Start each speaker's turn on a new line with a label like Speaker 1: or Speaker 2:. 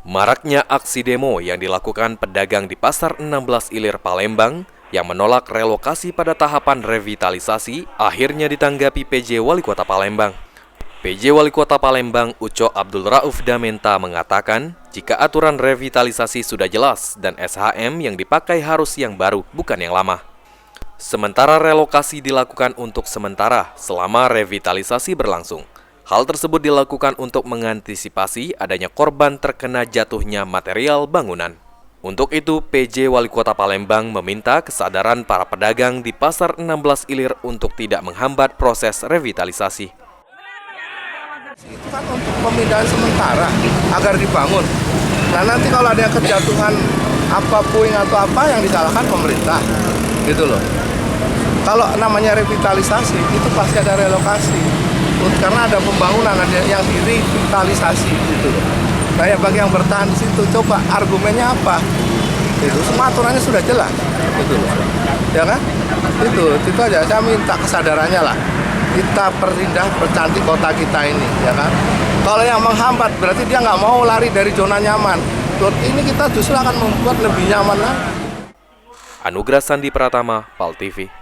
Speaker 1: Maraknya aksi demo yang dilakukan pedagang di Pasar 16 Ilir Palembang yang menolak relokasi pada tahapan revitalisasi akhirnya ditanggapi PJ Wali Kota Palembang. PJ Wali Kota Palembang Uco Abdul Rauf Damenta mengatakan jika aturan revitalisasi sudah jelas dan SHM yang dipakai harus yang baru, bukan yang lama. Sementara relokasi dilakukan untuk sementara selama revitalisasi berlangsung. Hal tersebut dilakukan untuk mengantisipasi adanya korban terkena jatuhnya material bangunan. Untuk itu, PJ Wali Kota Palembang meminta kesadaran para pedagang di Pasar 16 Ilir untuk tidak menghambat proses revitalisasi.
Speaker 2: Itu kan untuk pemindahan sementara agar dibangun. Nah nanti kalau ada kejatuhan apa puing atau apa yang disalahkan pemerintah, gitu loh. Kalau namanya revitalisasi itu pasti ada relokasi. Karena ada pembangunan, ada yang direvitalisasi gitu loh. Nah, bagi yang bertahan di situ, coba argumennya apa? Itu semua aturannya sudah jelas, gitu loh. Ya kan? Itu aja. Saya minta kesadarannya lah. Kita perindah, percantik kota kita ini, ya kan? Kalau yang menghambat berarti dia nggak mau lari dari zona nyaman. Ini kita justru akan membuat lebih nyaman lagi.
Speaker 1: Anugrah Sandi Pratama, PAL TV.